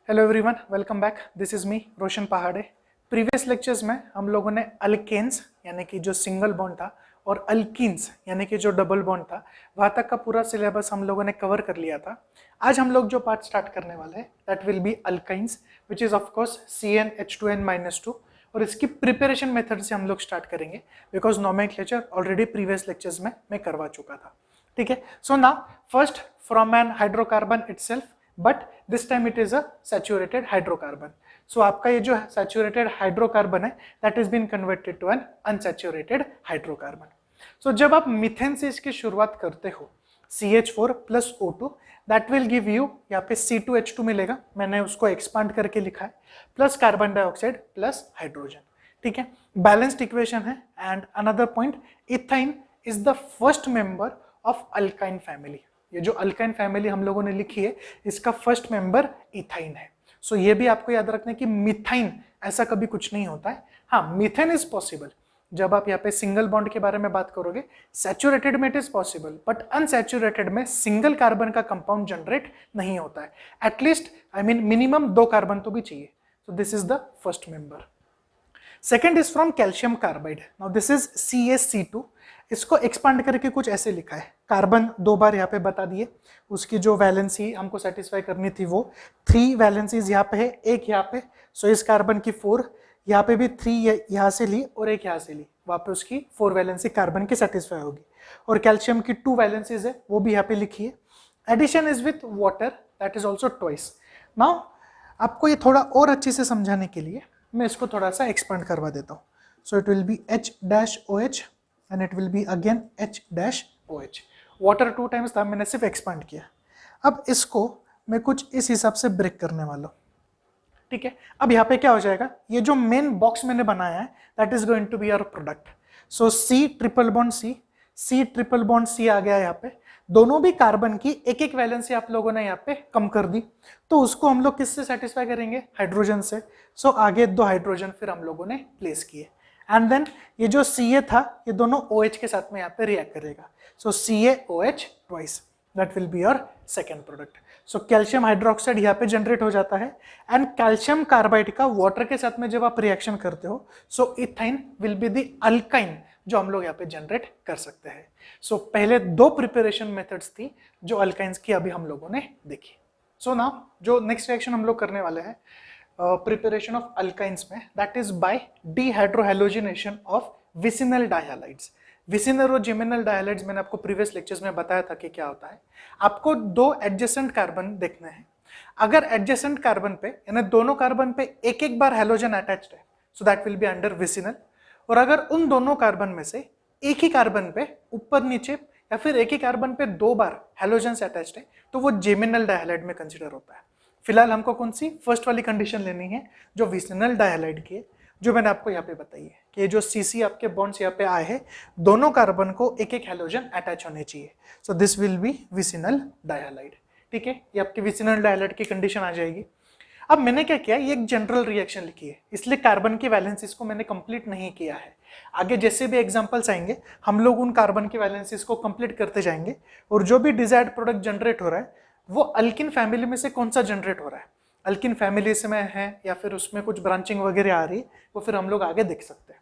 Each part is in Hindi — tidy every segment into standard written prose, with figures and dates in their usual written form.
Hello everyone, welcome back. This is me Roshan Pahade. Previous lectures में हम लोगों ने अल्केन्स यानी कि जो सिंगल बॉन्ड था और अल्कीन्स यानी कि जो डबल बॉन्ड था वहाँ तक का पूरा सिलेबस हम लोगों ने कवर कर लिया था। आज हम लोग जो पार्ट स्टार्ट करने वाले हैं that will B alkynes which is of course CnH2n-2 और इसकी प्रिपरेशन मेथड से हम लोग स्टार्ट करेंगे because nomenclature already previous lectures में मैं करवा चुका था। ठीक है, so now first from an hydrocarbon itself, but this time it is a saturated hydrocarbon. So आपका ये जो सैचुरेटेड हाइड्रोकार्बन है that is been converted to an unsaturated hydrocarbon. So जब आप मीथेन से इसकी शुरुआत करते हो CH4 plus O2 that will give you, यहाँ पे C2H2 मिलेगा, मैंने उसको एक्सपांड करके लिखा है, plus carbon dioxide plus hydrogen. ठीक है, बैलेंस्ड इक्वेशन है। And another point, ethyne is the first member of alkyne family. ये जो अल्काइन फैमिली हम लोगों ने लिखी है इसका फर्स्ट मेंबर इथाइन है। सो ये भी आपको याद रखना है कि मिथाइन ऐसा कभी कुछ नहीं होता है। हाँ, मीथेन इज पॉसिबल। जब आप यहाँ पे सिंगल बॉन्ड के बारे में बात करोगे सैचुरेटेड में it is possible, but unsaturated में सिंगल कार्बन का कंपाउंड जनरेट नहीं होता है। एटलीस्ट मिनिमम 2 कार्बन तो भी चाहिए। So this is the first member. Second is from calcium carbide. Now this is CaC2। इसको एक्सपांड करके कुछ ऐसे लिखा है, कार्बन 2 बार यहाँ पे बता दिए, उसकी जो वैलेंसी हमको सेटिस्फाई करनी थी वो 3 वैलेंसीज यहाँ पे है, एक यहाँ पे। सो इस कार्बन की 4, यहाँ पे भी 3 यहाँ से ली और एक यहाँ से ली, वहाँ पे उसकी 4 वैलेंसी कार्बन की सेटिस्फाई होगी। और कैल्शियम की 2 वैलेंसीज है वो भी यहाँ पे लिखी है। Addition is with water that is also twice. Now आपको ये थोड़ा और अच्छे से समझाने के लिए मैं इसको थोड़ा सा एक्सपांड करवा देता हूँ। So it will be H-OH and it will be again H-OH। Water 2 times था, मैंने सिर्फ एक्सपांड किया। अब इसको मैं कुछ इस हिसाब से ब्रेक करने वाला हूँ। ठीक है, अब यहाँ पे क्या हो जाएगा, ये जो मेन बॉक्स मैंने बनाया है that is going to be our product. So C triple bond C triple bond C आ गया यहाँ पे। दोनों भी कार्बन की एक एक वैलेंसी आप लोगों ने यहाँ पे कम कर दी, तो उसको हम लोग किससे सेटिस्फाई करेंगे, हाइड्रोजन से। सो आगे 2 हाइड्रोजन फिर हम लोगों ने प्लेस किए। एंड देन ये जो Ca था ये दोनों OH के साथ में यहाँ पे रिएक्ट करेगा। So CaOH twice, that will be your second product. So calcium hydroxide यहाँ पे जनरेट हो जाता है एंड कैल्शियम कार्बाइड का वाटर के साथ में जब आप रिएक्शन करते हो so ethyne will be the alkyne जो हम लोग यहाँ पे जनरेट कर सकते हैं। सो पहले 2 प्रिपरेशन मेथड्स थी जो अल्काइंस की अभी हम लोगों ने देखी। सो नाउ जो नेक्स्ट रिएक्शन हम लोग करने वाले हैं प्रिपरेशन ऑफ अल्काइंस में that is by dehydrohalogenation of vicinal dihalides. Vicinal और जिमिनल डायहालाइड्स मैंने आपको प्रीवियस लेक्चर्स में बताया था कि क्या होता है। आपको 2 एडजेसेंट कार्बन देखने हैं, अगर एडजेसेंट कार्बन पे यानी दोनों कार्बन पे एक एक बार हैलोजन अटैच्ड है so that will be under vicinal, और अगर उन दोनों कार्बन में से एक ही कार्बन पे ऊपर नीचे या फिर एक ही कार्बन पे 2 बार हैलोजन अटैच्ड है तो वो जिमिनल डायहालाइड में कंसिडर होता है। फिलहाल हमको कौन सी फर्स्ट वाली कंडीशन लेनी है जो विसिनल डायहालाइड की है, जो मैंने आपको यहाँ पे बताई है कि जो CC आपके बॉन्ड्स यहाँ पे आए हैं दोनों कार्बन को एक एक हैलोजन अटैच होने चाहिए। So this will be vicinal dihalide. ठीक है, ये आपकी विसिनल डायहालाइड की कंडीशन आ जाएगी। अब मैंने क्या किया, ये एक जनरल रिएक्शन लिखी है, इसलिए कार्बन की वैलेंसीज को मैंने कंप्लीट नहीं किया है। आगे जैसे भी एग्जांपल्स आएंगे हम लोग उन कार्बन की वैलेंसीज को कंप्लीट करते जाएंगे और जो भी डिजायर्ड प्रोडक्ट जनरेट हो रहा है वो अल्किन फैमिली में से कौन सा जनरेट हो रहा है, अल्किन फैमिली से में है या फिर उसमें कुछ ब्रांचिंग वगैरह आ रही है, वो फिर हम लोग आगे देख सकते हैं।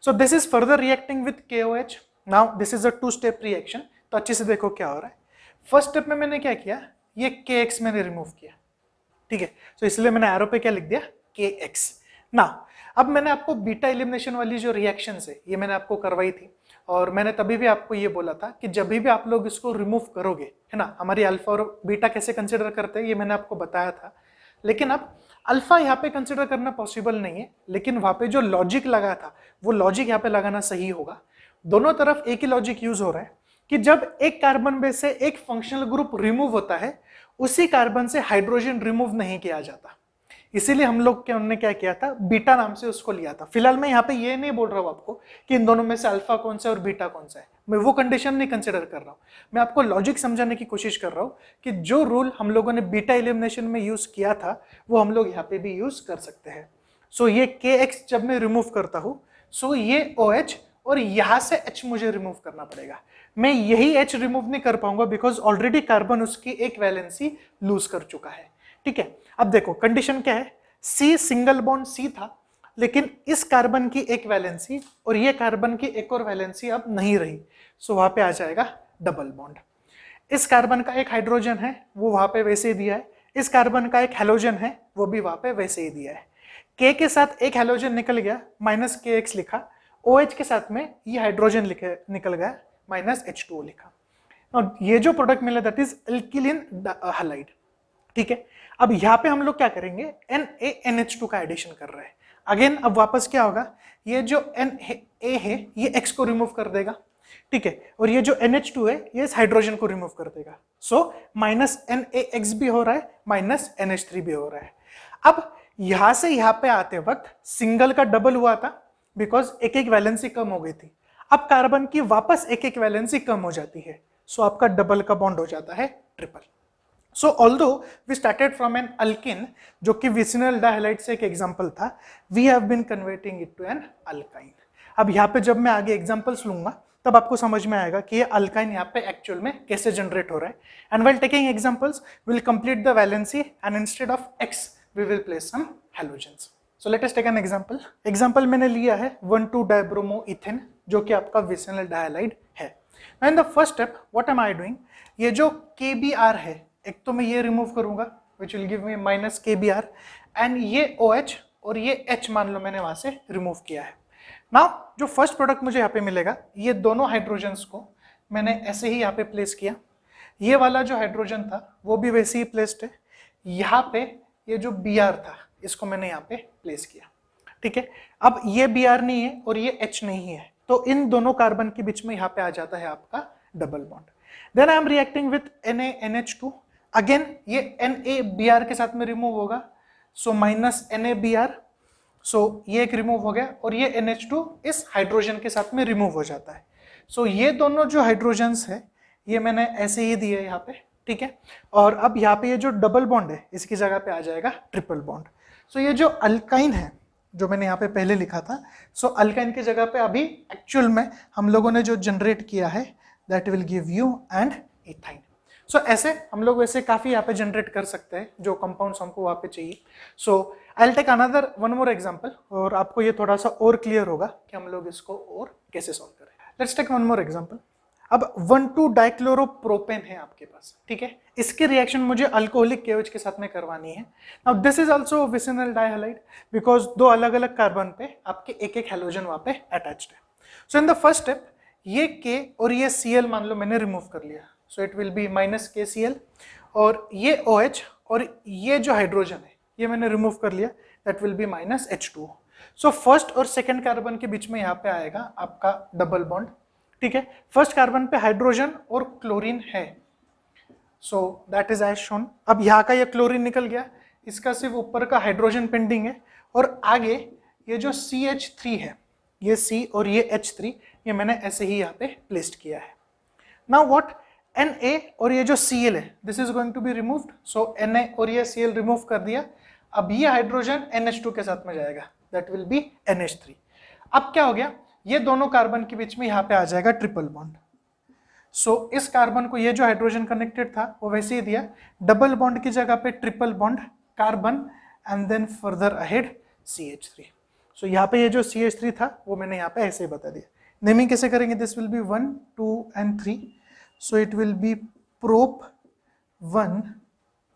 सो this is further reacting with KOH। Now this is a 2 step reaction, तो अच्छे से देखो क्या हो रहा है। फर्स्ट स्टेप में मैंने क्या किया, ये KX मैंने रिमूव किया। ठीक है, तो इसलिए मैंने एरो पे क्या लिख दिया, KX। ना अब मैंने आपको बीटा एलिमिनेशन वाली जो रिएक्शन है ये मैंने आपको करवाई थी और मैंने तभी भी आपको ये बोला था कि जब भी आप लोग इसको रिमूव करोगे, है ना, हमारी अल्फा और बीटा कैसे कंसिडर करते हैं ये मैंने आपको बताया था। लेकिन अब अल्फा यहाँ पे कंसिडर करना पॉसिबल नहीं है, लेकिन वहाँ पे जो लॉजिक लगा था वो लॉजिक यहाँ पे लगाना सही होगा। दोनों तरफ एक ही लॉजिक यूज हो रहा है कि जब एक कार्बन में से एक फंक्शनल ग्रुप रिमूव होता है उसी कार्बन से हाइड्रोजन रिमूव नहीं किया जाता, इसीलिए हम लोग ने क्या किया था, बीटा नाम से उसको लिया था। फिलहाल मैं यहाँ पे ये नहीं बोल रहा हूँ आपको कि इन दोनों में से अल्फा कौन सा है और बीटा कौन सा है, मैं वो कंडीशन नहीं कंसिडर कर रहा हूँ। मैं आपको लॉजिक समझाने की कोशिश कर रहा हूँ कि जो रूल हम लोगों ने बीटा एलिमिनेशन में यूज किया था वो हम लोग यहाँ पे भी यूज कर सकते हैं। सो ये KX जब मैं रिमूव करता हूँ सो ये OH और यहाँ से H मुझे रिमूव करना पड़ेगा। मैं यही H रिमूव नहीं कर पाऊंगा बिकॉज ऑलरेडी कार्बन उसकी एक वैलेंसी लूज कर चुका है। ठीक है, अब देखो कंडीशन क्या है, C सिंगल बॉन्ड C था, लेकिन इस कार्बन की एक वैलेंसी और ये कार्बन की एक और वैलेंसी अब नहीं रही, सो वहां पे आ जाएगा डबल बॉन्ड। इस कार्बन का एक हाइड्रोजन है वो वहां पे वैसे ही दिया है, इस कार्बन का एक हैलोजन है वो भी वहां पे वैसे ही दिया है। K के साथ एक हैलोजन निकल गया, -KX लिखा, OH के साथ में ये हाइड्रोजन निकल गया, -H2O लिखा। और ये जो प्रोडक्ट मिला दैट इज एल्किलिन हैलाइड। ठीक है, अब यहाँ पे हम लोग क्या करेंगे, NaNH2 का एडिशन कर रहे हैं। अगेन अब वापस क्या होगा, ये जो Na है ये X को रिमूव कर देगा, ठीक है, और ये जो NH2 है ये इस हाइड्रोजन को रिमूव कर देगा, सो -NaX भी हो रहा है, -NH3 भी हो रहा है। अब यहां से यहां पे आते वक्त सिंगल का डबल हुआ था बिकॉज एक एक वैलेंसी कम हो गई थी, अब कार्बन की वापस एक एक वैलेंसी कम हो जाती है, सो आपका डबल का बॉन्ड हो जाता है triple. So although we started from an alkene जो कि विसिनल डाइहालाइड से एक एग्जांपल था, we have been converting it to an alkyne. अब यहाँ पे जब मैं आगे एग्जांपल्स लूंगा तब आपको समझ में आएगा कि ये अल्काइन यहाँ पे एक्चुअल में कैसे जनरेट हो रहा है। And while taking examples will complete the valency and instead of x we will place some halogens. So let us take an example मैंने लिया है 1,2-डाइब्रोमोइथेन जो कि आपका विसिनल डाइहालाइड है। And the first step what am I doing, ये जो KBr है एक तो मैं ये रिमूव करूंगा which will give me -KBr, and ये OH और ये H मान लो मैंने वहां से रिमूव किया है। नाउ जो फर्स्ट प्रोडक्ट मुझे यहाँ पे मिलेगा, ये दोनों हाइड्रोजन्स को मैंने ऐसे ही यहाँ पे प्लेस किया, ये वाला जो हाइड्रोजन था वो भी वैसे ही प्लेस्ड है, यहाँ पे ये जो Br था इसको मैंने यहाँ पे प्लेस किया, ठीक है। अब ये Br नहीं है और ये H नहीं है, तो इन दोनों कार्बन के बीच में यहाँ पे आ जाता है आपका double bond. Then I am reacting with NaNH2, again ये NaBr के साथ में रिमूव होगा, सो -NaBr, सो ये एक रिमूव हो गया और ये NH2 इस हाइड्रोजन के साथ में रिमूव हो जाता है। सो ये दोनों जो हाइड्रोजन्स है ये मैंने ऐसे ही दिए यहाँ पे, ठीक है। और अब यहाँ पे ये जो डबल बॉन्ड है इसकी जगह पे आ जाएगा ट्रिपल बॉन्ड। सो ये जो अल्काइन है जो मैंने यहाँ पे पहले लिखा था, सो अल्काइन की जगह पे अभी एक्चुअल में हम लोगों ने जो जनरेट किया है that will give you and ethyne. So ऐसे हम लोग वैसे काफी यहाँ पे जनरेट कर सकते हैं जो कंपाउंड्स हमको वहाँ पे चाहिए। So I will take another one more example और आपको ये थोड़ा सा और क्लियर होगा कि हम लोग इसको और कैसे सॉल्व करें। Let's take one more example. अब 1,2-डाइक्लोरोप्रोपेन है आपके पास, ठीक है, इसकी रिएक्शन मुझे अल्कोहलिक KOH के साथ में करवानी है। Now this is also vicinal dihalide because दो अलग अलग कार्बन पे आपके एक एक हैलोजन वहाँ पे अटैच्ड है। सो इन द फर्स्ट स्टेप ये K और ये Cl मान लो मैंने रिमूव कर लिया, so it will be -KCl, और ये OH और ये जो हाइड्रोजन है ये मैंने रिमूव कर लिया, that will B -H2O। So first और सेकेंड कार्बन के बीच में यहाँ पे आएगा आपका डबल बॉन्ड, ठीक है। फर्स्ट कार्बन पे हाइड्रोजन और क्लोरीन है, so that is as shown. अब यहाँ का ये क्लोरीन निकल गया, इसका सिर्फ ऊपर का हाइड्रोजन पेंडिंग है, और आगे ये जो CH3 है, ये C और ये H3 ये मैंने ऐसे ही यहाँ पे प्लेस्ड किया है। नाउ व्हाट, Na और ये जो Cl है this is going to be removed, so Na और ये Cl रिमूव कर दिया। अब ये हाइड्रोजन NH2 के साथ में जाएगा, दैट विल बी NH3। अब क्या हो गया, ये दोनों कार्बन के बीच में यहाँ पे आ जाएगा ट्रिपल बॉन्ड। सो इस कार्बन को ये जो हाइड्रोजन कनेक्टेड था वो वैसे ही दिया, डबल बॉन्ड की जगह पे triple bond carbon and then further ahead CH3। So यहाँ पे ये जो CH3 था वो मैंने यहाँ पे ऐसे ही बता दिया। नेमिंग कैसे करेंगे, this will be 1, 2 and 3, so it will be prop 1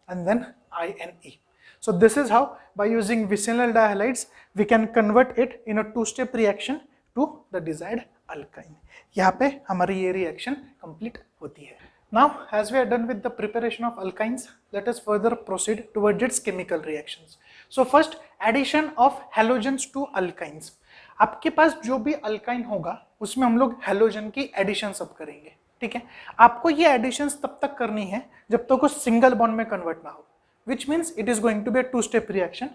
and then INE. So this is how by using vicinal dihalides we can convert it in a two-step reaction to the desired alkyne. यहाँ पे हमारी ये reaction complete होती है। Now as we are done with the preparation of alkynes, let us further proceed towards its chemical reactions. So first addition of halogens to alkynes. आपके पास जो भी अल्काइन होगा उसमें हम लोग हैलोजन की एडिशन सब करेंगे, ठीक है। आपको ये एडिशंस तब तक करनी है जब तक वो सिंगल बॉन्ड में कन्वर्ट ना हो, which means it is going to be a two step reaction.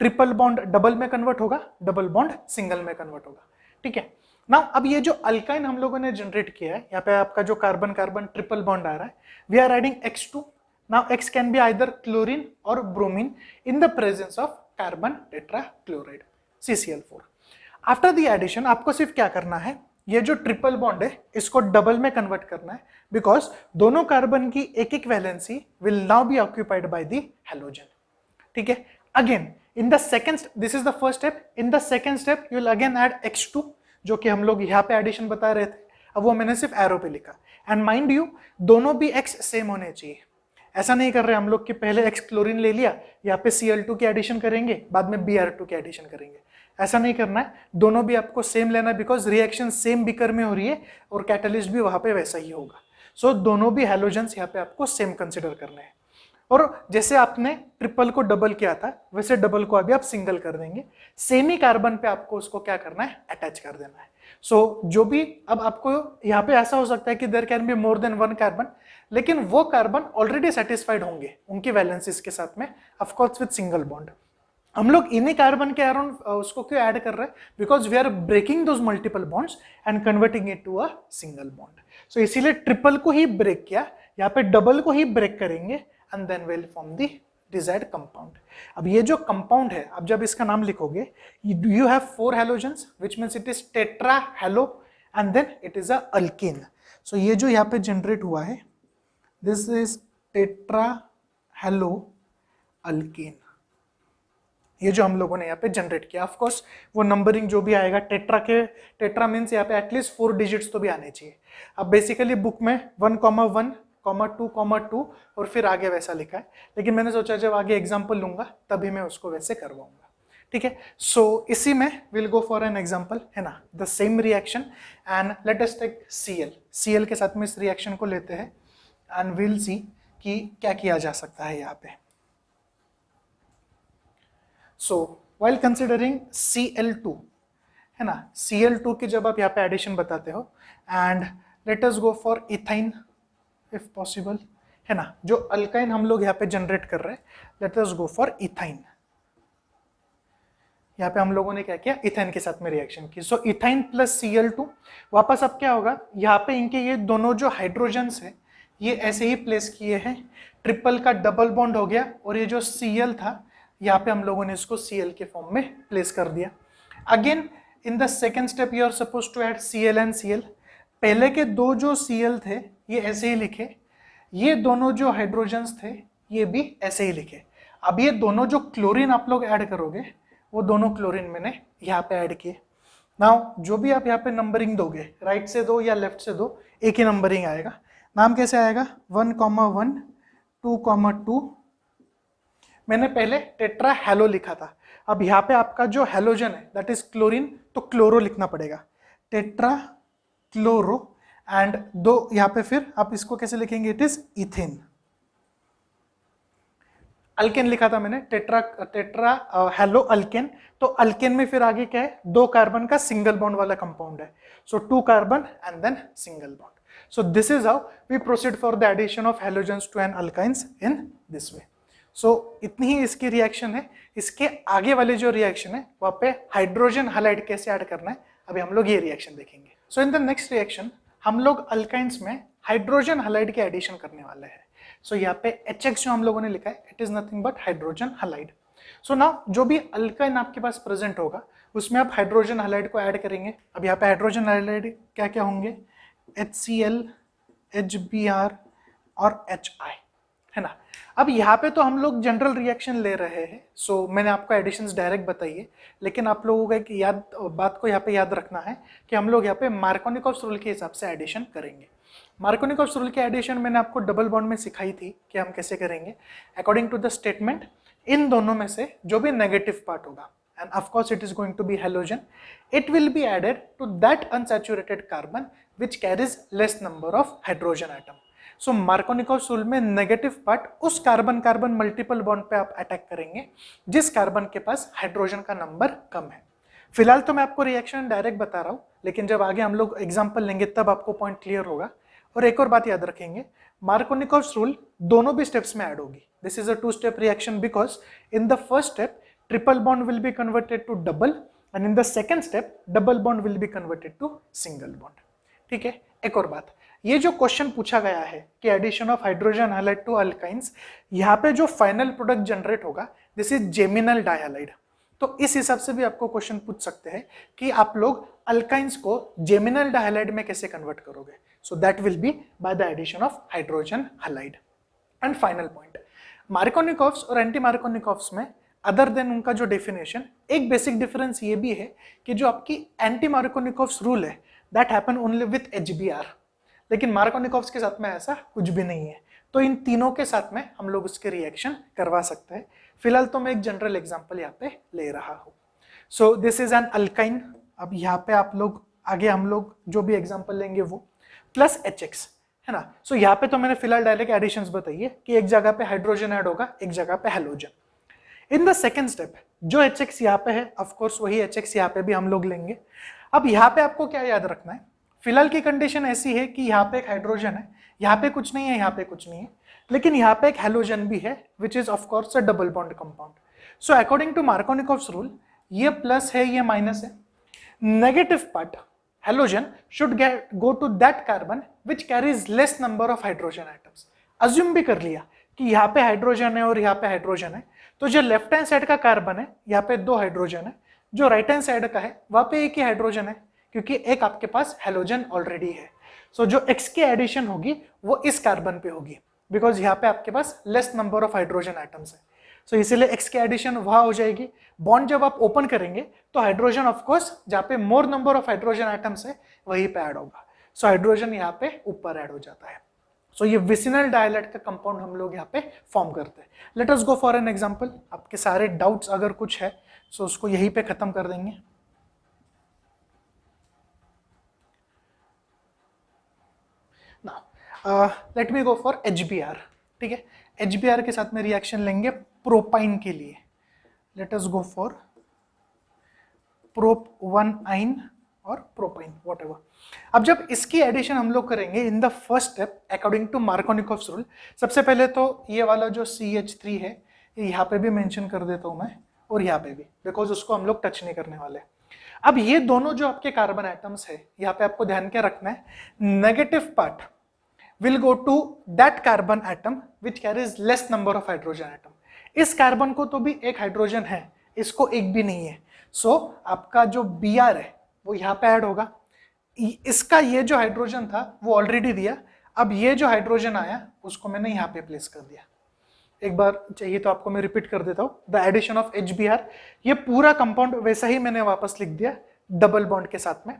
Triple bond double में कन्वर्ट होगा, डबल बॉन्ड सिंगल में कन्वर्ट होगा, ठीक है। नाउ अब ये जो अल्काइन हम लोगों ने जनरेट किया है, यहाँ पे आपका जो कार्बन कार्बन ट्रिपल बॉन्ड आ रहा है, we are adding X2। Now X can be either chlorine और bromine in the presence of carbon tetrachloride CCl4। After the addition आपको सिर्फ क्या करना है, ये जो ट्रिपल बॉन्ड है इसको डबल में कन्वर्ट करना है, बिकॉज दोनों कार्बन की एक एक valency will now B occupied by the halogen. ठीक है। Again in the second, this is the first step, in the second step you will again add x2 जो कि हम लोग यहाँ पे एडिशन बता रहे थे, अब वो मैंने सिर्फ एरो पे लिखा। एंड माइंड यू दोनों भी x सेम होने चाहिए, ऐसा नहीं कर रहे हम लोग कि पहले x क्लोरीन ले लिया, यहाँ पे Cl2 की एडिशन करेंगे, बाद में Br2 की एडिशन करेंगे, ऐसा नहीं करना है। दोनों भी आपको सेम लेना है बिकॉज रिएक्शन सेम बीकर में हो रही है और कैटलिस्ट भी वहां पे वैसा ही होगा। सो दोनों भी हैलोजेंस यहाँ पे आपको सेम कंसिडर करने हैं। और जैसे आपने ट्रिपल को डबल किया था वैसे डबल को अभी आप सिंगल कर देंगे, सेम ही कार्बन पे आपको उसको क्या करना है, अटैच कर देना है। सो जो भी अब आपको यहाँ पे ऐसा हो सकता है कि there can be more than one carbon, लेकिन वो कार्बन ऑलरेडी सेटिस्फाइड होंगे उनकी वैलेंसीज के साथ में, of course with single bond. हम लोग इन्हीं कार्बन के अराउंड उसको क्यों ऐड कर रहे हैं, because we are breaking those multiple bonds and converting it to a single bond. So इसीलिए ट्रिपल को ही ब्रेक किया, यहाँ पे डबल को ही ब्रेक करेंगे and then will form the desired compound. अब ये जो कंपाउंड है, अब जब इसका नाम लिखोगे, you have 4 halogens which means it is tetra halo and then it is a alkane. So ये जो यहाँ पे जनरेट हुआ है, this is tetra halo alkane, ये जो हम लोगों ने यहाँ पे जनरेट किया। ऑफ कोर्स वो नंबरिंग जो भी आएगा टेट्रा मीन्स यहाँ पे एटलीस्ट 4 डिजिट्स तो भी आने चाहिए। अब बेसिकली बुक में 1,1, 2,2 और फिर आगे वैसा लिखा है, लेकिन मैंने सोचा जब आगे एग्जाम्पल लूंगा तभी मैं उसको वैसे करवाऊंगा, ठीक है। सो इसी में will go for an example, है ना, the same reaction and let us take Cl के साथ में इस रिएक्शन को लेते हैं एंड विल सी कि क्या किया जा सकता है यहाँ पे। सो while considering Cl2, है ना, Cl2 की जब आप यहाँ पे एडिशन बताते हो and let us go for ethyne if possible, है ना, जो अल्काइन हम लोग यहाँ पे जनरेट कर रहे हैं, let us go for ethyne. यहाँ पे हम लोगों ने क्या किया, इथाइन के साथ में रिएक्शन की। सो इथाइन प्लस Cl2, वापस अब क्या होगा, यहाँ पे इनके ये दोनों जो हाइड्रोजन्स है ये ऐसे ही प्लेस किए हैं, ट्रिपल का डबल बॉन्ड हो गया और ये जो Cl था यहाँ पे हम लोगों ने इसको Cl के फॉर्म में प्लेस कर दिया। Again in the second step you are suppose to add Cl and Cl। पहले के दो जो Cl थे ये ऐसे ही लिखे, ये दोनों जो हाइड्रोजन्स थे ये भी ऐसे ही लिखे। अब ये दोनों जो क्लोरीन आप लोग ऐड करोगे वो दोनों क्लोरीन मैंने यहाँ पे ऐड किए। नाउ जो भी आप यहाँ पे नंबरिंग दोगे, राइट से दो या लेफ्ट से दो, एक ही नंबरिंग आएगा। नाम कैसे आएगा, 1,1, 2,2। मैंने पहले टेट्रा हैलो लिखा था, अब यहाँ पे आपका जो हैलोजन है दैट इज क्लोरीन, तो क्लोरो लिखना पड़ेगा, टेट्रा क्लोरो एंड दो यहाँ पे फिर आप इसको कैसे लिखेंगे, इट इज इथेन। अल्केन लिखा था मैंने, टेट्रा हैलो अल्केन, तो अल्केन में फिर आगे क्या है, 2 कार्बन का सिंगल बॉन्ड वाला कंपाउंड है, so 2 carbon and then single bond. So this is how we proceed for the addition of halogens to an alkynes in this way. So इतनी ही इसकी रिएक्शन है। इसके आगे वाले जो रिएक्शन है वहाँ पे हाइड्रोजन हाइलाइड कैसे ऐड करना है, अभी हम लोग ये रिएक्शन देखेंगे। सो इन द नेक्स्ट रिएक्शन हम लोग अल्काइंस में हाइड्रोजन हाइलाइड के एडिशन करने वाले हैं। सो यहाँ पे HX जो हम लोगों ने लिखा है, it is nothing but hydrogen halide. So now जो भी अल्काइन आपके पास प्रेजेंट होगा उसमें आप हाइड्रोजन हाइलाइड को ऐड करेंगे। अब यहाँ पे हाइड्रोजन हाइलाइड क्या क्या होंगे, HCl, HBr और HI, है ना। अब यहाँ पे तो हम लोग जनरल रिएक्शन ले रहे हैं, सो मैंने आपको एडिशंस डायरेक्ट बताई है, लेकिन आप लोगों को एक बात को यहाँ पे याद रखना है कि हम लोग यहाँ पे मार्कोनिकॉव्स रूल के हिसाब से एडिशन करेंगे। मार्कोनिकॉव्स रूल की एडिशन मैंने आपको डबल बॉन्ड में सिखाई थी कि हम कैसे करेंगे। अकॉर्डिंग टू द स्टेटमेंट, इन दोनों में से जो भी नेगेटिव पार्ट होगा, and of course it is going to be halogen, it will be added to that unsaturated carbon which carries less number of hydrogen atom. So Markovnikov's rule में नेगेटिव पार्ट उस कार्बन कार्बन मल्टीपल बॉन्ड पे आप अटैक करेंगे जिस कार्बन के पास हाइड्रोजन का नंबर कम है। फिलहाल तो मैं आपको रिएक्शन डायरेक्ट बता रहा हूँ, लेकिन जब आगे हम लोग एग्जाम्पल लेंगे तब आपको पॉइंट क्लियर होगा। और एक और बात याद रखेंगे, मार्कोनिकॉव्स रूल दोनों भी स्टेप्स में ऐड होगी। This is a 2-step reaction because in the first step triple bond will be converted to double and in the second step double bond will be converted to single bond। ठीक है। एक और बात, ये जो क्वेश्चन पूछा गया है कि addition of hydrogen halide to alkynes, यहाँ पे जो फाइनल प्रोडक्ट जनरेट होगा दिस इज जेमिनल डाइहालाइड। तो इस हिसाब से भी आपको क्वेश्चन पूछ सकते हैं कि आप लोग अल्काइंस को जेमिनल डाइहालाइड में कैसे कन्वर्ट करोगे। So that will be by the addition of hydrogen halide. And final point, Markovnikov's और एंटी मार्कोनिकॉव्स में अदर देन उनका जो डेफिनेशन, एक बेसिक डिफरेंस ये भी है कि जो आपकी एंटी मार्कोनिकॉव्स रूल है that happen only with HBr, लेकिन मार्कोनिकॉव्स के साथ में ऐसा कुछ भी नहीं है। तो इन तीनों के साथ में हम लोग उसके रिएक्शन करवा सकते हैं। फिलहाल तो मैं एक जनरल एग्जांपल यहाँ पे ले रहा हूँ। सो दिस इज एन अल्काइन। अब यहाँ पे आप लोग आगे हम लोग जो भी एग्जांपल लेंगे वो प्लस HX है ना। सो यहाँ पे तो मैंने फिलहाल डायरेक्ट एडिशंस बताई है कि एक जगह पे हाइड्रोजन ऐड होगा, एक जगह पे halogen. In the second step जो HX यहाँ पे है, ऑफकोर्स वही HX यहाँ पे भी हम लोग लेंगे। अब यहाँ पे आपको क्या याद रखना है, फिलहाल की कंडीशन ऐसी है कि यहाँ पे एक हाइड्रोजन है, यहाँ पे कुछ नहीं है, यहाँ पे कुछ नहीं है, लेकिन यहाँ पे एक हेलोजन भी है which is of course a double bond compound. So according to Markovnikov's rule ये प्लस है, ये माइनस है। Negative part halogen should go to that carbon which carries less number of hydrogen atoms। Assume भी कर लिया कि यहाँ पे हाइड्रोजन है और यहाँ पे हाइड्रोजन है, तो जो लेफ्ट हैंड साइड का कार्बन है यहाँ पे 2 हाइड्रोजन है, जो राइट हैंड साइड का है वहाँ पे एक ही हाइड्रोजन है, क्योंकि एक आपके पास हेलोजन ऑलरेडी है। सो जो X की एडिशन होगी वो इस कार्बन पे होगी, बिकॉज यहाँ पे आपके पास less number of hydrogen atoms है। सो इसीलिए X की एडिशन वहां हो जाएगी। बॉन्ड जब आप ओपन करेंगे तो हाइड्रोजन ऑफकोर्स जहाँ पे मोर नंबर ऑफ हाइड्रोजन एटम्स है वहीं पे ऐड होगा। सो हाइड्रोजन यहाँ पे ऊपर ऐड हो जाता है। सो ये विसिनल डायलेट का कंपाउंड हम लोग यहाँ पे फॉर्म करते हैं। Let us go for an example. आपके सारे डाउट्स अगर कुछ है सो उसको यहीं पे खत्म कर देंगे। Let me go for HBr। ठीक है, HBr के साथ में रिएक्शन लेंगे प्रोपाइन के लिए। Let us go for prop 1 आइन और प्रोपाइन व्हाटएवर। अब जब इसकी एडिशन हम लोग करेंगे in the first step according to Markovnikov's rule, सबसे पहले तो ये वाला जो CH3 है ये यहाँ पे भी मेंशन कर देता हूँ मैं, और यहाँ पे भी, बिकॉज उसको हम लोग टच नहीं करने वाले। अब ये दोनों जो आपके कार्बन एटम्स है यहाँ पे आपको ध्यान क्या रखना है, negative part will go to that carbon atom which carries less number of hydrogen atom। इस कार्बन को तो भी एक हाइड्रोजन है, इसको एक भी नहीं है। सो आपका जो Br है वो यहाँ पे ऐड होगा। इसका ये जो हाइड्रोजन था वो ऑलरेडी दिया, अब ये जो हाइड्रोजन आया उसको मैंने यहाँ पे प्लेस कर दिया। एक बार चाहिए तो आपको मैं रिपीट कर देता हूँ। द एडिशन ऑफ HBr, ये पूरा कंपाउंड वैसा ही मैंने वापस लिख दिया डबल बॉन्ड के साथ में।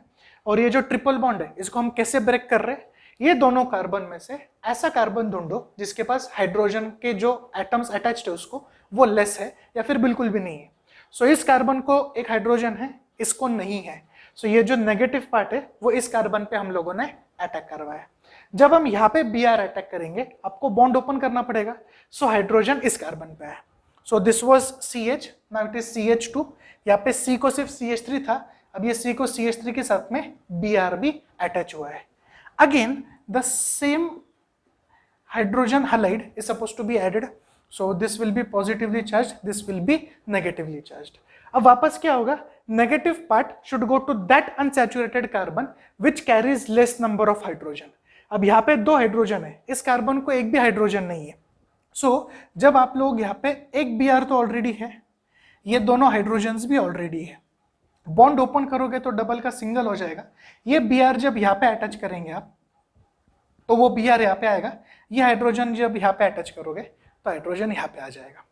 और ये जो ट्रिपल बॉन्ड है इसको हम कैसे ब्रेक कर रहे हैं, ये दोनों कार्बन में से ऐसा कार्बन ढूंढो जिसके पास हाइड्रोजन के जो एटम्स अटैच्ड है उसको वो लेस है या फिर बिल्कुल भी नहीं है। सो इस कार्बन को एक हाइड्रोजन है, इसको नहीं है। सो ये जो नेगेटिव पार्ट है वो इस कार्बन पे हम लोगों ने अटैक करवाया। जब हम यहाँ पे Br अटैक करेंगे आपको बॉन्ड ओपन करना पड़ेगा। सो हाइड्रोजन इस कार्बन पे है। So this was CH, now it is CH2। यहाँ पे C को सिर्फ CH3 था, अब ये C को CH3 के साथ में Br भी अटैच हुआ है। Again, the same hydrogen halide is supposed to be added. So this will be positively charged, this will be negatively charged. अब वापस क्या होगा, negative part should go to that unsaturated carbon which carries less number of hydrogen। अब यहाँ पे 2 हाइड्रोजन है, इस कार्बन को एक भी हाइड्रोजन नहीं है। So जब आप लोग यहाँ पे एक Br तो ऑलरेडी है, ये दोनों हाइड्रोजन्स भी ऑलरेडी है, बॉन्ड ओपन करोगे तो डबल का सिंगल हो जाएगा। ये Br जब यहाँ पे अटैच करेंगे आप तो वो Br यहाँ पे आएगा, ये हाइड्रोजन जब यहाँ पे अटैच करोगे तो हाइड्रोजन यहाँ पे आ जाएगा।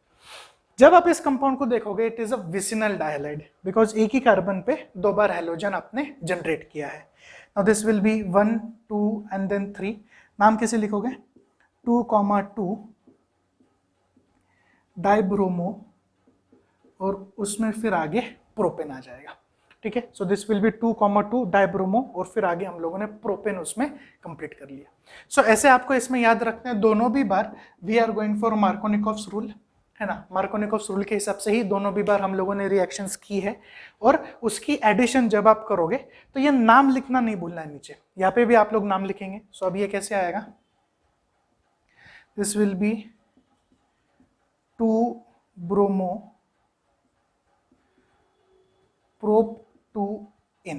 जब आप इस कंपाउंड को देखोगे it is a vicinal dihalide, because एक ही कार्बन पे 2 बार हेलोजन आपने जनरेट किया है। Now this will be 1 2 and then 3। नाम कैसे लिखोगे, 2,2 डाइब्रोमो और उसमें फिर आगे प्रोपेन आ जाएगा। ठीक है, सो दिस विल बी 2,2 डाइब्रोमो और फिर आगे हम लोगों ने प्रोपेन उसमें कंप्लीट कर लिया। सो ऐसे आपको इसमें याद रखते हैं दोनों भी बार we are going for Markovnikov's rule, है ना। मार्कोनिकॉव्स रूल के हिसाब से ही दोनों भी बार हम लोगों ने रिएक्शंस की है। और उसकी एडिशन जब आप करोगे तो ये नाम लिखना नहीं भूलना है नीचे, यहाँ पे भी आप लोग नाम लिखेंगे। सो अब ये कैसे आएगा, this will B 2 bromo prop 2 इन,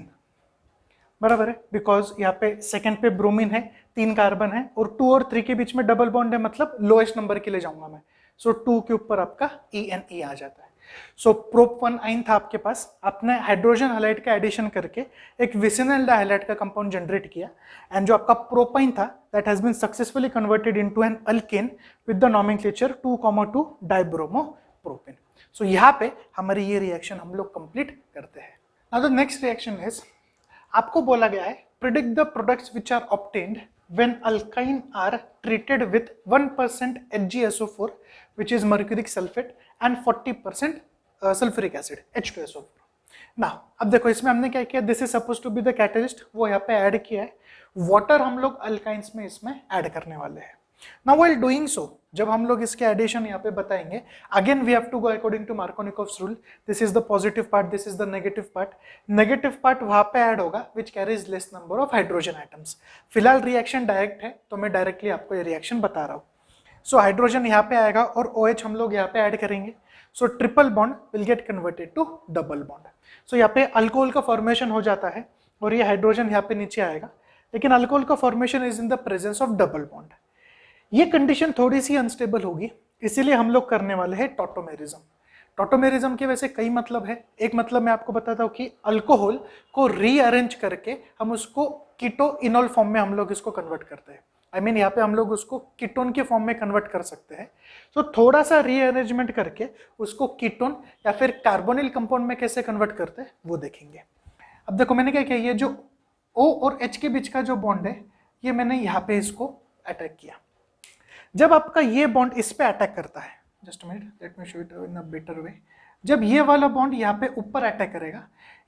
बराबर है, बिकॉज यहाँ पे सेकंड पे ब्रोमीन है, 3 कार्बन है और 2 और 3 के बीच में डबल बॉन्ड है, मतलब लोएस्ट नंबर के लिए जाऊंगा मैं। सो 2 के ऊपर आपका ENE आ जाता है। सो प्रोप 1 आइन था आपके पास, आपने हाइड्रोजन हैलाइड का एडिशन करके एक विसिनल डाइहैलाइड का कंपाउंड जनरेट किया, एंड जो आपका प्रोपाइन था that has been successfully converted into an alkane with the nomenclature 2,2 dibromopropane. So यहाँ पे हमारी ये रिएक्शन हम लोग कंप्लीट करते हैं। Now the next reaction is, आपको बोला गया है predict the products which are obtained when alkyne are treated with 1% HgSO4 which is mercuric sulfate and 40% sulfuric acid H2SO4। now अब देखो इसमें हमने क्या किया, this is suppose to be the catalyst, वो यहाँ पे ऐड किया है, वाटर हम लोग अल्काइंस में इसमें ऐड करने वाले हैं। नाउ व्हाइल डूइंग सो, जब हम लोग इसके एडिशन यहाँ पे बताएंगे, again we have to go according to Markovnikov's rule, this is the positive part, this is the negative part. Negative part वहां पे ऐड होगा which carries less number of hydrogen items. फिलहाल रिएक्शन डायरेक्ट है तो मैं डायरेक्टली आपको ये रिएक्शन बता रहा हूँ। सो हाइड्रोजन यहाँ पे आएगा और OH हम लोग यहाँ पे ऐड करेंगे, so triple bond will get converted to double bond. So यहाँ पे अल्कोहल का फॉर्मेशन हो जाता है और ये हाइड्रोजन यहाँ पे नीचे आएगा, लेकिन अल्कोहल का formation is in the presence of double bond. ये कंडीशन थोड़ी सी अनस्टेबल होगी, इसीलिए हम लोग करने वाले हैं टॉटोमेरिज्म। टॉटोमेरिज्म के वैसे कई मतलब है, एक मतलब मैं आपको बताता हूँ कि अल्कोहल को रीअरेंज करके हम उसको कीटो इनॉल फॉर्म में हम लोग इसको कन्वर्ट करते हैं। आई मीन यहाँ पे हम लोग उसको कीटोन के फॉर्म में कन्वर्ट कर सकते हैं। तो थोड़ा सा रीअरेंजमेंट करके उसको कीटोन या फिर कार्बोनिल कंपाउंड में कैसे कन्वर्ट करते हैं वो देखेंगे। अब देखो मैंने क्या किया, ये जो O और H के बीच का जो बॉन्ड है ये मैंने यहाँ पे इसको अटैक किया। जब आपका ये बॉन्ड इस पे अटैक करता है, just minute let me show it in a better way, जब ये वाला बॉन्ड यहाँ पे ऊपर अटैक करेगा,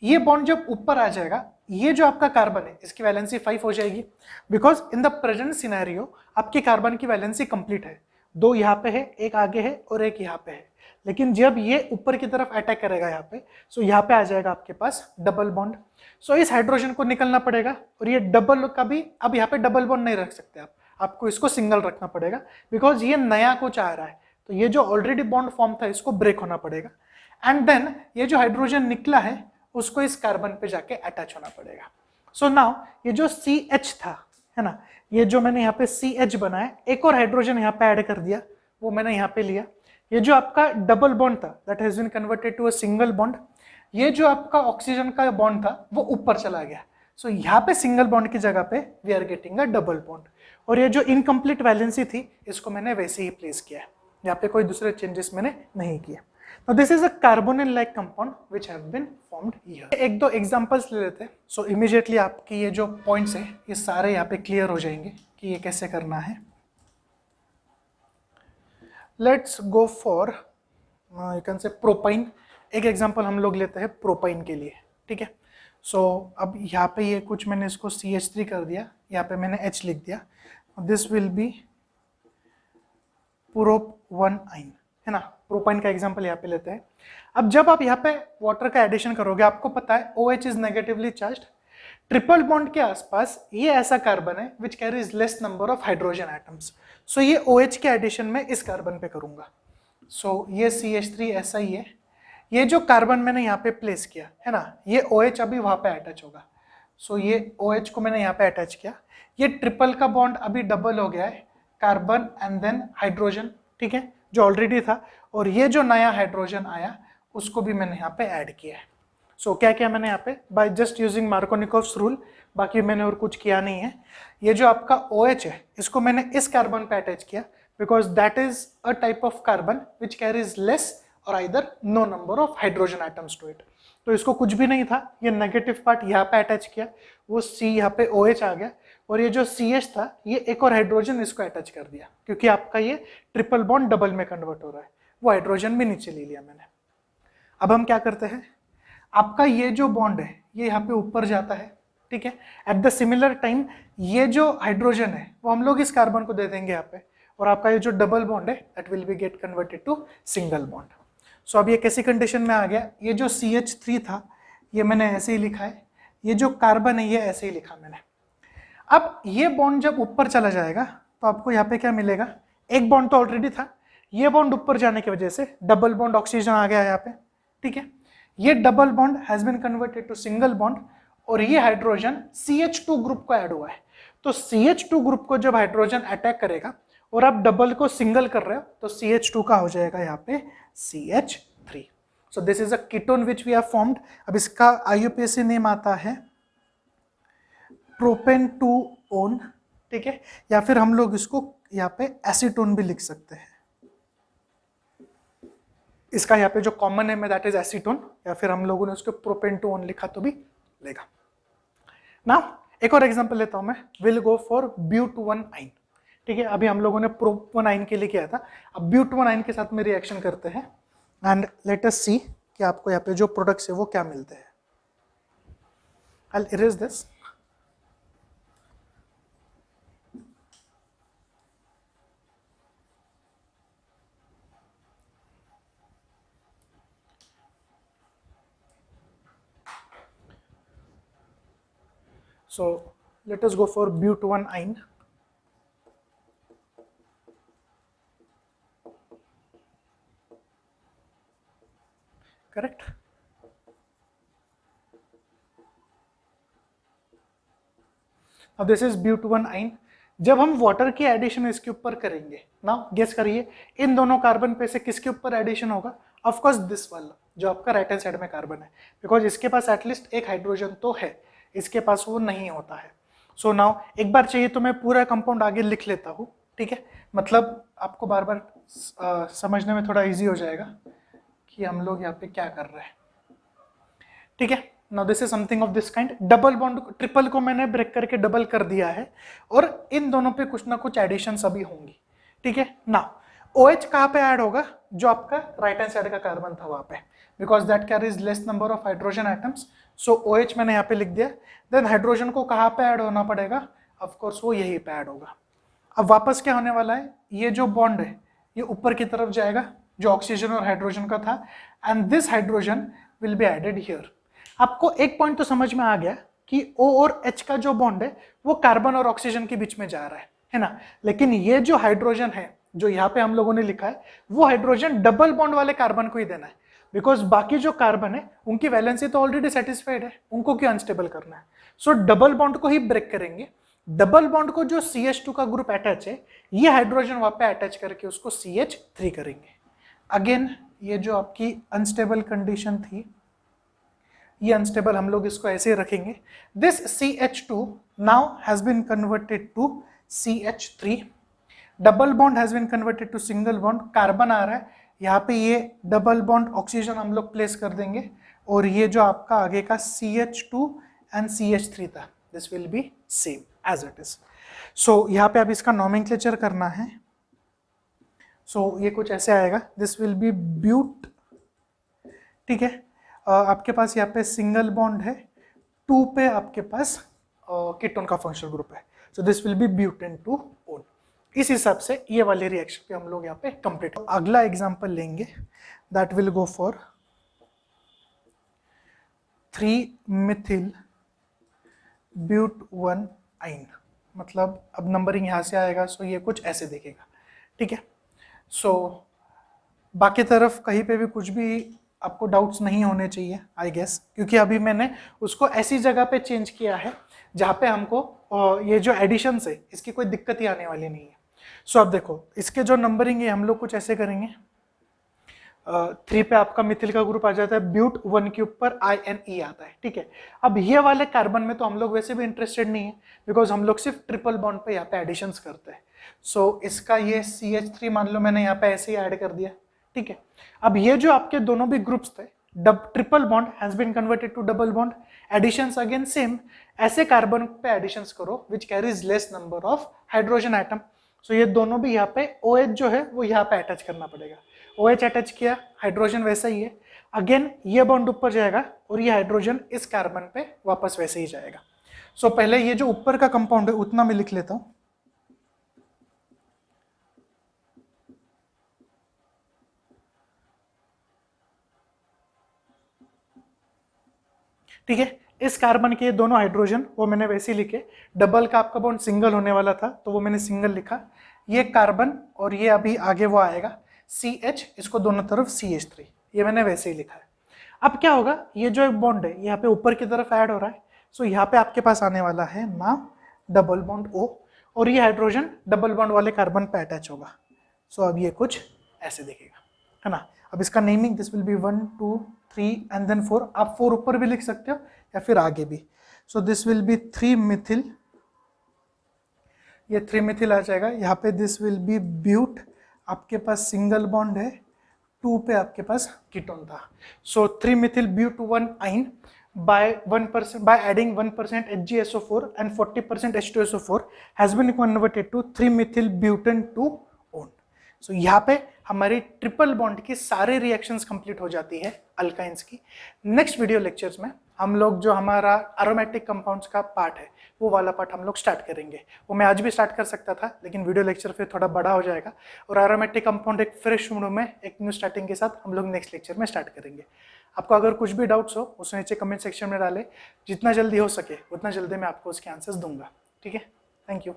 ये बॉन्ड जब ऊपर आ जाएगा, ये जो आपका कार्बन है इसकी वैलेंसी 5 हो जाएगी, because in the present scenario आपके कार्बन की वैलेंसी कंप्लीट है, 2 यहाँ पे है, एक आगे है और एक यहाँ पे है। लेकिन जब ये ऊपर की तरफ अटैक करेगा यहाँ पे, सो यहाँ पे आ जाएगा आपके पास डबल बॉन्ड। सो इस हाइड्रोजन को निकलना पड़ेगा और ये डबल का भी, अब यहाँ पे डबल बॉन्ड नहीं रख सकते आप, आपको इसको सिंगल रखना पड़ेगा, बिकॉज ये नया कुछ आ रहा है, तो ये जो ऑलरेडी बॉन्ड फॉर्म था इसको ब्रेक होना पड़ेगा, एंड देन ये जो हाइड्रोजन निकला है उसको इस कार्बन पे जाके अटैच होना पड़ेगा। सो नाउ ये जो CH था, है ना, ये जो मैंने यहाँ पे CH बनाया, एक और हाइड्रोजन यहाँ पे ऐड कर दिया, वो मैंने यहाँ पे लिया। ये जो आपका डबल बॉन्ड था that has been converted to a single bond, ये जो आपका ऑक्सीजन का बॉन्ड था वो ऊपर चला गया। सो यहाँ पे सिंगल बॉन्ड की जगह पे we are getting a double bond, और ये जो इनकम्प्लीट वैलेंसी थी इसको मैंने वैसे ही प्लेस किया है, यहाँ पे कोई दूसरे चेंजेस मैंने नहीं किया। Now this is a carbonyl-like compound which have been formed here. एक दो एग्जांपल्स ले लेते हैं, सो इमीडिएटली आपकी ये जो पॉइंट्स हैं ये सारे यहाँ पे क्लियर हो जाएंगे कि ये कैसे करना है। Let's go for you can say propyne. एक एग्जांपल हम लोग लेते हैं प्रोपाइन के लिए, ठीक है। सो अब यहाँ पे ये कुछ मैंने इसको CH3 कर दिया, यहाँ पे मैंने H लिख दिया, दिस विल बी प्रोप 1 आइन, है ना। प्रोपाइन का एग्जांपल यहाँ पे लेते हैं। अब जब आप यहाँ पे वाटर का एडिशन करोगे, आपको पता है OH is negatively charged, triple bond के आसपास ये ऐसा कार्बन है which carries less number of hydrogen atoms. So ये OH के एडिशन में इस कार्बन पे करूंगा। सो ये CH3 ऐसा ही है, ये जो कार्बन मैंने यहाँ पे प्लेस किया है ना, ये OH अभी वहाँ पे अटैच होगा। सो ये OH को मैंने यहाँ पे अटैच किया, ये ट्रिपल का बॉन्ड अभी डबल हो गया है, कार्बन एंड देन हाइड्रोजन, ठीक है, जो ऑलरेडी था, और ये जो नया हाइड्रोजन आया उसको भी मैंने यहाँ पे ऐड किया है। सो क्या किया मैंने यहाँ पे, by just using Markovnikov's rule, बाकी मैंने और कुछ किया नहीं है। ये जो आपका OH है इसको मैंने इस कार्बन पे अटैच किया, because that is a type of carbon which carries less और either no number of hydrogen atoms to it. तो इसको कुछ भी नहीं था, ये नेगेटिव पार्ट यहाँ पे अटैच किया, वो C यहाँ पे OH आ गया, और ये जो CH था ये एक और हाइड्रोजन इसको अटैच कर दिया, क्योंकि आपका ये ट्रिपल बॉन्ड डबल में कन्वर्ट हो रहा है, वो हाइड्रोजन भी नीचे ले लिया मैंने। अब हम क्या करते हैं, आपका ये जो बॉन्ड है ये यहाँ पे ऊपर जाता है, ठीक है। एट द सिमिलर टाइम ये जो हाइड्रोजन है वो हम लोग इस कार्बन को दे देंगे यहाँ पे, और आपका ये जो डबल बॉन्ड है that will be get converted to single bond. So अब ये कैसी कंडीशन में आ गया, ये जो CH3 था ये मैंने ऐसे ही लिखा है, ये जो कार्बन है ये ऐसे ही लिखा मैंने। अब ये बॉन्ड जब ऊपर चला जाएगा तो आपको यहाँ पे क्या मिलेगा, एक बॉन्ड तो ऑलरेडी था, ये बॉन्ड ऊपर जाने की वजह से डबल बॉन्ड ऑक्सीजन आ गया यहाँ पे, ठीक है। ये double bond has been converted to single bond, और ये हाइड्रोजन CH2 ग्रुप को ऐड हुआ है। तो CH2 ग्रुप को जब हाइड्रोजन अटैक करेगा और आप डबल को सिंगल कर रहे हो तो CH2 का हो जाएगा यहाँ पे CH3। So this is a ketone which we have formed. अब इसका IUPAC नेम आता है प्रोपेन टू ओन, ठीक है, या फिर हम लोग इसको यहाँ पे एसीटोन भी लिख सकते हैं। इसका यहाँ पे जो कॉमन नेम है दैट इज एसीटोन, या फिर हम लोगों ने उसको प्रोपेन टू ओन लिखा तो भी लेगा ना। एक और एग्जांपल लेता हूं मैं, विल गो फॉर ब्यूट-1 आइन, ठीक है। अभी हम लोगों ने प्रोप-1 आइन के लिए किया था, अब ब्यूट-1 आइन के साथ में रिएक्शन करते हैं एंड लेट अस सी कि आपको यहाँ पे जो प्रोडक्ट्स है वो क्या मिलते हैं। I'll erase this. So let us go for but1 ine. Correct? Now this is but1 ine. जब हम वाटर की एडिशन इसके ऊपर करेंगे ना, गेस करिए इन दोनों कार्बन पे से किसके ऊपर एडिशन होगा? ऑफ कोर्स दिस वाला जो आपका राइट हैंड साइड में कार्बन है, बिकॉज इसके पास एटलीस्ट एक हाइड्रोजन तो है, इसके पास वो नहीं होता है। सो नाउ एक बार चाहिए तो मैं पूरा कंपाउंड आगे लिख लेता हूँ, ठीक है, मतलब आपको बार बार समझने में थोड़ा इजी हो जाएगा कि हम लोग यहाँ पे क्या कर रहे हैं, ठीक है। Now this is something of this kind. Double bond, triple को मैंने ब्रेक करके डबल कर दिया है और इन दोनों पे कुछ ना कुछ एडिशन अभी होंगी, ठीक है ना। OH कहाँ पे ऐड होगा? जो आपका राइट हैंड साइड का कार्बन था वहां पे, because that carries less number of hydrogen atoms, so OH मैंने यहाँ पे लिख दिया। देन हाइड्रोजन को कहाँ पे ऐड होना पड़ेगा? ऑफकोर्स वो यही पे ऐड होगा। अब वापस क्या होने वाला है, ये जो बॉन्ड है ये ऊपर की तरफ जाएगा जो ऑक्सीजन और हाइड्रोजन का था, and this hydrogen will be added here. आपको एक पॉइंट तो समझ में आ गया कि O और H का जो बॉन्ड है वो कार्बन और ऑक्सीजन के बीच में जा रहा है ना, लेकिन ये जो हाइड्रोजन है जो यहाँ पे हम लोगों ने लिखा है वो हाइड्रोजन डबल बॉन्ड वाले कार्बन को ही देना है, बिकॉज बाकी जो कार्बन है उनकी वैलेंसी तो ऑलरेडी सेटिस्फाइड है, उनको क्यों अनस्टेबल करना है। सो डबल बॉन्ड को ही ब्रेक करेंगे। डबल बॉन्ड को जो CH2 का ग्रुप अटैच है ये हाइड्रोजन वहां पे अटैच करके उसको CH3 करेंगे। अगेन ये जो आपकी अनस्टेबल कंडीशन थी, ये अनस्टेबल हम लोग इसको ऐसे रखेंगे। This CH2 now has been converted to CH3, double bond has been converted to single bond, carbon आ रहा है यहाँ पे, ये डबल बॉन्ड ऑक्सीजन हम लोग प्लेस कर देंगे और ये जो आपका आगे का CH2 एंड CH3 था this will be same as it is. So यहाँ पे अब इसका नॉमेनक्लेचर करना है। सो ये कुछ ऐसे आएगा, दिस विल बी ब्यूट, ठीक है। आपके पास यहाँ पे सिंगल बॉन्ड है, 2 पे आपके पास कीटोन का फंक्शनल ग्रुप है, सो this will B butane two own. इस हिसाब से ये वाले रिएक्शन पे हम लोग यहाँ पे कंप्लीट। अगला एग्जांपल लेंगे that will go for 3-methyl but1 आइन, मतलब अब नंबरिंग यहाँ से आएगा, सो ये कुछ ऐसे दिखेगा, ठीक है। सो बाकी तरफ कहीं पे भी कुछ भी आपको डाउट्स नहीं होने चाहिए आई गेस, क्योंकि अभी मैंने उसको ऐसी जगह पे चेंज किया है जहाँ पे हमको ये जो एडिशन है इसकी कोई दिक्कत ही आने वाली नहीं है। सो अब देखो इसके जो नंबरिंग है हम लोग कुछ ऐसे करेंगे। 3 पे आपका मिथिल का ग्रुप आ जाता है, but1 के ऊपर INE आता है, ठीक है। अब ये वाले कार्बन में तो हम लोग वैसे भी इंटरेस्टेड नहीं है, बिकॉज हम लोग सिर्फ ट्रिपल बॉन्ड पे यहाँ पे एडिशंस करते हैं। सो इसका ये CH3 मान लो मैंने यहाँ पे ऐसे ही ऐड कर दिया, ठीक है। अब ये जो आपके दोनों भी ग्रुप्स थे, triple bond has been converted to double bond, additions again same, ऐसे कार्बन पे एडिशंस करो which carries less number of hydrogen atom. So ये दोनों भी यहाँ पे OH जो है वो यहाँ पे अटैच करना पड़ेगा। OH अटैच किया, हाइड्रोजन वैसा ही है, अगेन ये बॉन्ड ऊपर जाएगा और ये हाइड्रोजन इस कार्बन पे वापस वैसे ही जाएगा। सो पहले ये जो ऊपर का कंपाउंड है उतना मैं लिख लेता हूं, ठीक है। इस कार्बन के दोनों हाइड्रोजन वो मैंने वैसे ही लिखे, डबल का आपका बॉन्ड सिंगल होने वाला था तो वो मैंने सिंगल लिखा, ये कार्बन और ये अभी आगे वो आएगा CH, इसको दोनों तरफ CH3, ये मैंने वैसे ही लिखा है। अब क्या होगा, ये जो एक बॉन्ड है यहाँ पे ऊपर की तरफ ऐड हो रहा है, सो यहाँ पे आपके पास आने वाला है ना डबल बॉन्ड O, और ये हाइड्रोजन डबल बॉन्ड वाले कार्बन पे अटैच होगा। सो अब ये कुछ ऐसे दिखेगा, है ना। अब इसका naming, this will be 1 2 3 and then 4, आप 4 ऊपर भी लिख सकते हो या फिर आगे भी। सो दिस विल बी 3 मिथिल, ये 3 मिथिल आ जाएगा। यहाँ पे दिस विल बी ब्यूट, आपके पास सिंगल बॉन्ड है, 2 पे आपके पास कीटोन था। सो 3 मिथिल ब्यूट 1 आइन by 1% by adding 1% HgSO4 and 40% H2SO4 has been converted to 3 methyl butane 2 one. सो यहाँ पे हमारी ट्रिपल बॉन्ड की सारे रिएक्शंस कंप्लीट हो जाती है अल्काइंस की। नेक्स्ट वीडियो लेक्चर्स में हम लोग जो हमारा एरोमेटिक कंपाउंड्स का पार्ट है वो वाला पार्ट हम लोग स्टार्ट करेंगे। वो मैं आज भी स्टार्ट कर सकता था लेकिन वीडियो लेक्चर फिर थोड़ा बड़ा हो जाएगा, और एरोमेटिक कंपाउंड एक फ्रेश मूड में एक न्यू स्टार्टिंग के साथ हम लोग नेक्स्ट लेक्चर में स्टार्ट करेंगे। आपको अगर कुछ भी डाउट्स हो उसको नीचे कमेंट सेक्शन में डालें, जितना जल्दी हो सके उतना जल्दी मैं आपको उसके आंसर्स दूंगा। ठीक है, थैंक यू।